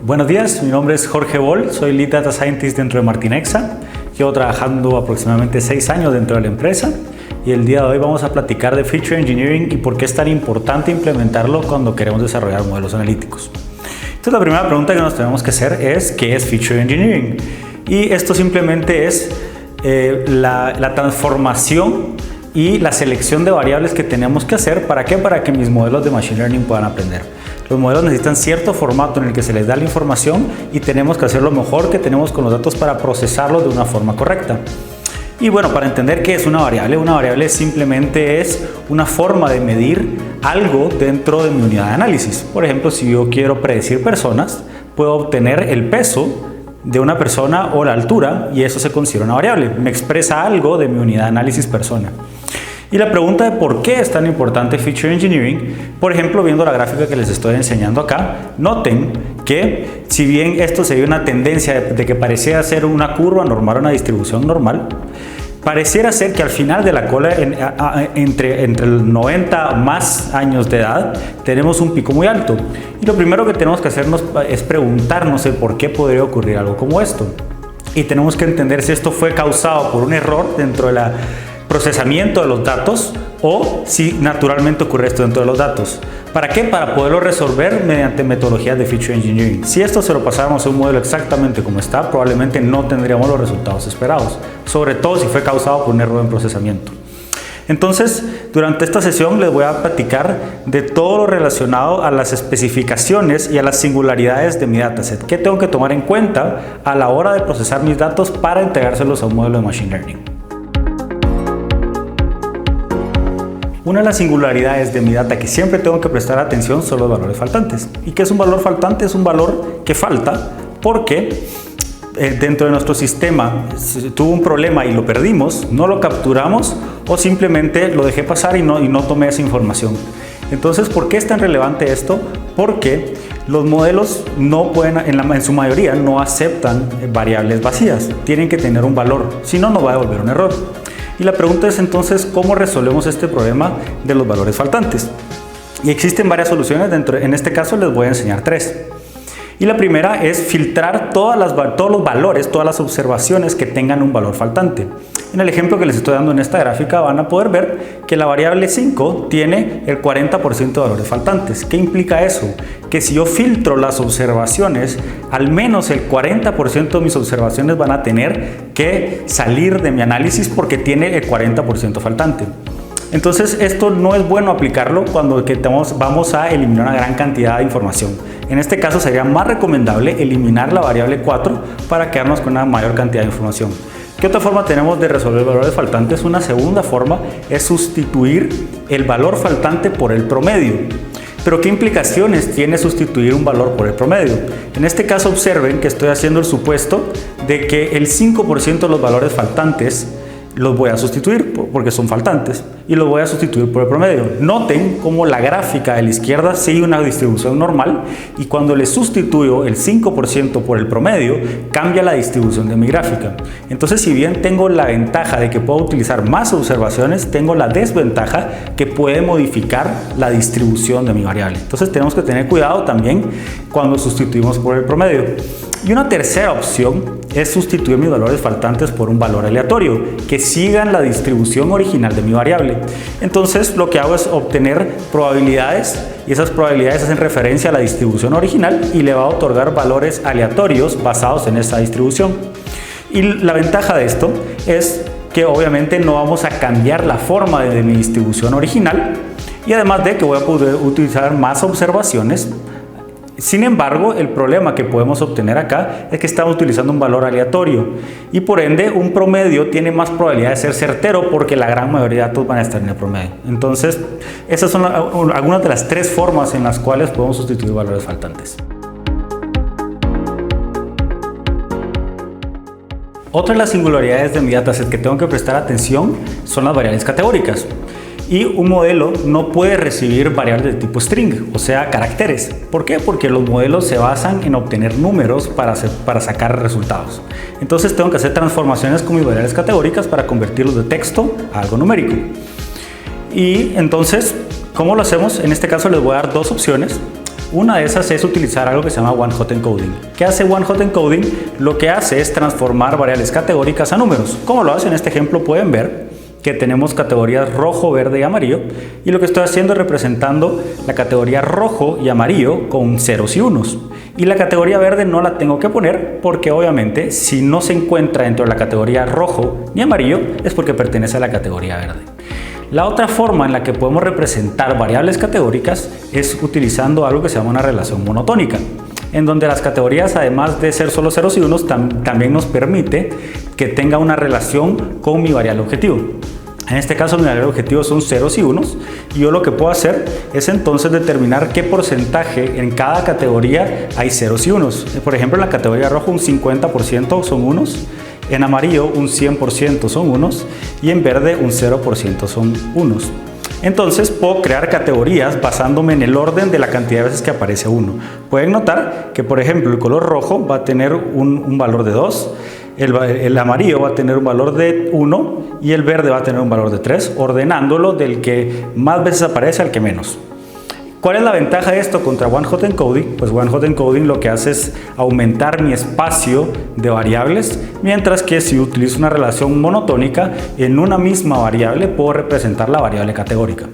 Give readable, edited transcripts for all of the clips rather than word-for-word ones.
Buenos días, mi nombre es Jorge Boll, soy Lead Data Scientist dentro de Martinexa. Llevo trabajando aproximadamente 6 años dentro de la empresa y el día de hoy vamos a platicar de Feature Engineering y por qué es tan importante implementarlo cuando queremos desarrollar modelos analíticos. Entonces la primera pregunta que nos tenemos que hacer es ¿qué es Feature Engineering? Y esto simplemente es la transformación y la selección de variables que tenemos que hacer. ¿Para qué? Para que mis modelos de Machine Learning puedan aprender. Los modelos necesitan cierto formato en el que se les da la información y tenemos que hacer lo mejor que tenemos con los datos para procesarlos de una forma correcta. Y bueno, para entender qué es una variable simplemente es una forma de medir algo dentro de mi unidad de análisis. Por ejemplo, si yo quiero predecir personas, puedo obtener el peso de una persona o la altura y eso se considera una variable. Me expresa algo de mi unidad de análisis persona. Y la pregunta de por qué es tan importante Feature Engineering, por ejemplo, viendo la gráfica que les estoy enseñando acá, noten que si bien esto sería una tendencia de que pareciera ser una curva normal, una distribución normal, pareciera ser que al final de la cola, entre el 90 más años de edad, tenemos un pico muy alto. Y lo primero que tenemos que hacernos es preguntarnos el por qué podría ocurrir algo como esto. Y tenemos que entender si esto fue causado por un error dentro de procesamiento de los datos o si naturalmente ocurre esto dentro de los datos. ¿Para qué? Para poderlo resolver mediante metodologías de Feature Engineering. Si esto se lo pasáramos a un modelo exactamente como está, probablemente no tendríamos los resultados esperados, sobre todo si fue causado por un error en procesamiento. Entonces, durante esta sesión les voy a platicar de todo lo relacionado a las especificaciones y a las singularidades de mi dataset. ¿Qué tengo que tomar en cuenta a la hora de procesar mis datos para entregárselos a un modelo de Machine Learning? Una de las singularidades de mi data que siempre tengo que prestar atención son los valores faltantes. ¿Y qué es un valor faltante? Es un valor que falta porque dentro de nuestro sistema tuvo un problema y lo perdimos, no lo capturamos o simplemente lo dejé pasar y no tomé esa información. Entonces, ¿por qué es tan relevante esto? Porque los modelos no pueden, en su mayoría, no aceptan variables vacías. Tienen que tener un valor, si no, nos va a devolver un error. Y la pregunta es entonces, ¿cómo resolvemos este problema de los valores faltantes? Y existen varias soluciones, en este caso les voy a enseñar 3. Y la primera es filtrar todos los valores, todas las observaciones que tengan un valor faltante. En el ejemplo que les estoy dando en esta gráfica van a poder ver que la variable 5 tiene el 40% de valores faltantes. ¿Qué implica eso? Que si yo filtro las observaciones, al menos el 40% de mis observaciones van a tener que salir de mi análisis porque tiene el 40% faltante. Entonces esto no es bueno aplicarlo cuando vamos a eliminar una gran cantidad de información. En este caso sería más recomendable eliminar la variable 4 para quedarnos con una mayor cantidad de información. ¿Qué otra forma tenemos de resolver valores faltantes? Una segunda forma es sustituir el valor faltante por el promedio. Pero ¿qué implicaciones tiene sustituir un valor por el promedio? En este caso observen que estoy haciendo el supuesto de que el 5% de los valores faltantes los voy a sustituir porque son faltantes y los voy a sustituir por el promedio. Noten cómo la gráfica de la izquierda sigue una distribución normal y cuando le sustituyo el 5% por el promedio cambia la distribución de mi gráfica. Entonces, si bien tengo la ventaja de que puedo utilizar más observaciones, tengo la desventaja que puede modificar la distribución de mi variable. Entonces tenemos que tener cuidado también cuando sustituimos por el promedio. Y una tercera opción es sustituir mis valores faltantes por un valor aleatorio que sigan la distribución original de mi variable. Entonces lo que hago es obtener probabilidades y esas probabilidades hacen referencia a la distribución original y le va a otorgar valores aleatorios basados en esa distribución. Y la ventaja de esto es que obviamente no vamos a cambiar la forma de mi distribución original y además de que voy a poder utilizar más observaciones. Sin embargo, el problema que podemos obtener acá es que estamos utilizando un valor aleatorio y por ende un promedio tiene más probabilidad de ser certero porque la gran mayoría de datos van a estar en el promedio. Entonces, esas son algunas de las 3 formas en las cuales podemos sustituir valores faltantes. Otra de las singularidades de mi dataset que tengo que prestar atención son las variables categóricas. Y un modelo no puede recibir variables de tipo string, o sea, caracteres. ¿Por qué? Porque los modelos se basan en obtener números para sacar resultados. Entonces tengo que hacer transformaciones con mis variables categóricas para convertirlos de texto a algo numérico. Y entonces, ¿cómo lo hacemos? En este caso les voy a dar 2 opciones. Una de esas es utilizar algo que se llama one-hot encoding. ¿Qué hace one-hot encoding? Lo que hace es transformar variables categóricas a números. Como lo hace en este ejemplo, pueden ver que tenemos categorías rojo, verde y amarillo, y lo que estoy haciendo es representando la categoría rojo y amarillo con ceros y unos. Y la categoría verde no la tengo que poner porque obviamente si no se encuentra dentro de la categoría rojo ni amarillo es porque pertenece a la categoría verde. La otra forma en la que podemos representar variables categóricas es utilizando algo que se llama una relación monotónica, en donde las categorías, además de ser solo ceros y unos, también nos permite que tenga una relación con mi variable objetivo. En este caso mi variable objetivo son ceros y unos, y yo lo que puedo hacer es entonces determinar qué porcentaje en cada categoría hay ceros y unos. Por ejemplo, en la categoría rojo un 50% son unos, en amarillo un 100% son unos y en verde un 0% son unos. Entonces puedo crear categorías basándome en el orden de la cantidad de veces que aparece uno. Pueden notar que, por ejemplo, el color rojo va a tener un valor de 2, el amarillo va a tener un valor de 1 y el verde va a tener un valor de 3, ordenándolo del que más veces aparece al que menos. ¿Cuál es la ventaja de esto contra one-hot encoding? Pues one-hot encoding lo que hace es aumentar mi espacio de variables, mientras que si utilizo una relación monotónica, en una misma variable puedo representar la variable categórica.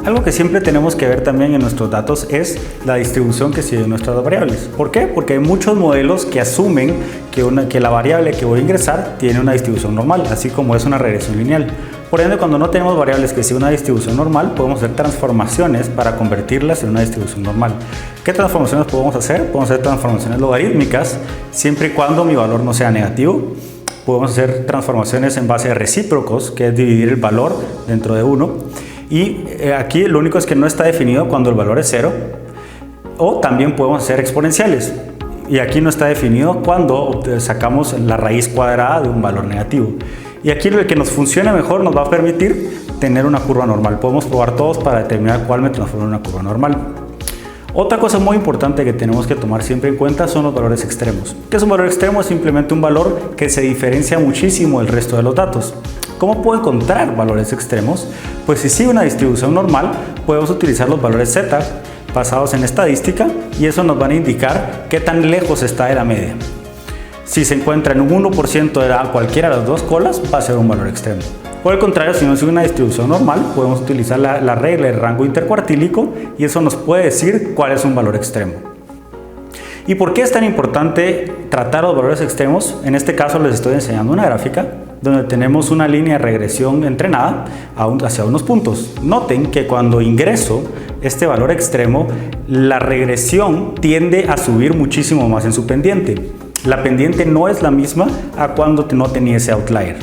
Algo que siempre tenemos que ver también en nuestros datos es la distribución que sigue nuestras variables. ¿Por qué? Porque hay muchos modelos que asumen que la variable que voy a ingresar tiene una distribución normal, así como es una regresión lineal. Por ende, cuando no tenemos variables que siguen una distribución normal, podemos hacer transformaciones para convertirlas en una distribución normal. ¿Qué transformaciones podemos hacer? Podemos hacer transformaciones logarítmicas, siempre y cuando mi valor no sea negativo. Podemos hacer transformaciones en base de recíprocos, que es dividir el valor dentro de 1. Y aquí lo único es que no está definido cuando el valor es 0. O también podemos hacer exponenciales. Y aquí no está definido cuando sacamos la raíz cuadrada de un valor negativo. Y aquí el que nos funcione mejor nos va a permitir tener una curva normal. Podemos probar todos para determinar cuál me transforma en una curva normal. Otra cosa muy importante que tenemos que tomar siempre en cuenta son los valores extremos. ¿Qué es un valor extremo? Es simplemente un valor que se diferencia muchísimo del resto de los datos. ¿Cómo puedo encontrar valores extremos? Pues si sigue una distribución normal, podemos utilizar los valores z basados en estadística y eso nos van a indicar qué tan lejos está de la media. Si se encuentra en un 1% de cualquiera de las dos colas, va a ser un valor extremo. Por el contrario, si no sigue una distribución normal, podemos utilizar la regla del rango intercuartílico y eso nos puede decir cuál es un valor extremo. ¿Y por qué es tan importante tratar los valores extremos? En este caso les estoy enseñando una gráfica donde tenemos una línea de regresión entrenada hacia unos puntos. Noten que cuando ingreso este valor extremo, la regresión tiende a subir muchísimo más en su pendiente. La pendiente no es la misma a cuando no tenía ese outlier.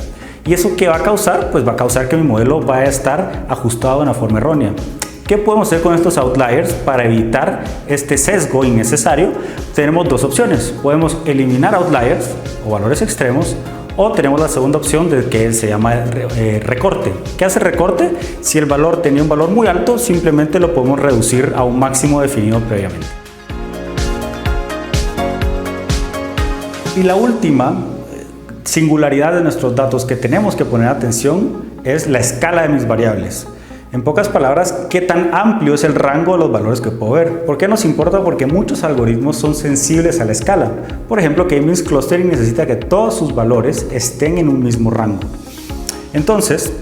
¿Y eso qué va a causar? Pues va a causar que mi modelo vaya a estar ajustado de una forma errónea. ¿Qué podemos hacer con estos outliers para evitar este sesgo innecesario? Tenemos dos opciones. Podemos eliminar outliers o valores extremos, o tenemos la segunda opción de que se llama recorte. ¿Qué hace recorte? Si el valor tenía un valor muy alto, simplemente lo podemos reducir a un máximo definido previamente. Y la última singularidad de nuestros datos que tenemos que poner atención es la escala de mis variables. En pocas palabras, ¿qué tan amplio es el rango de los valores que puedo ver? ¿Por qué nos importa? Porque muchos algoritmos son sensibles a la escala. Por ejemplo, K-means clustering necesita que todos sus valores estén en un mismo rango. Entonces,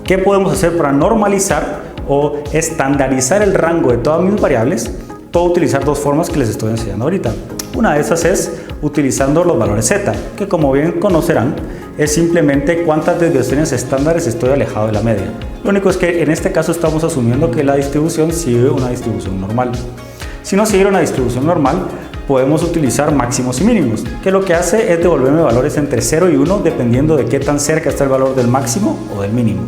¿qué podemos hacer para normalizar o estandarizar el rango de todas mis variables? Puedo utilizar dos formas que les estoy enseñando ahorita. Una de esas es utilizando los valores z, que como bien conocerán, es simplemente cuántas desviaciones estándares estoy alejado de la media. Lo único es que en este caso estamos asumiendo que la distribución sigue una distribución normal. Si no siguiera una distribución normal, podemos utilizar máximos y mínimos, que lo que hace es devolverme valores entre 0 y 1 dependiendo de qué tan cerca está el valor del máximo o del mínimo.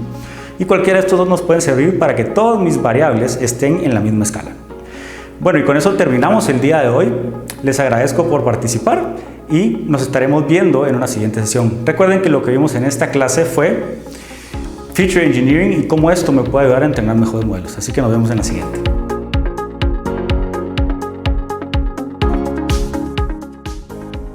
Y cualquiera de estos dos nos pueden servir para que todas mis variables estén en la misma escala. Bueno, y con eso terminamos el día de hoy. Les agradezco por participar y nos estaremos viendo en una siguiente sesión. Recuerden que lo que vimos en esta clase fue Feature Engineering y cómo esto me puede ayudar a entrenar mejores modelos. Así que nos vemos en la siguiente.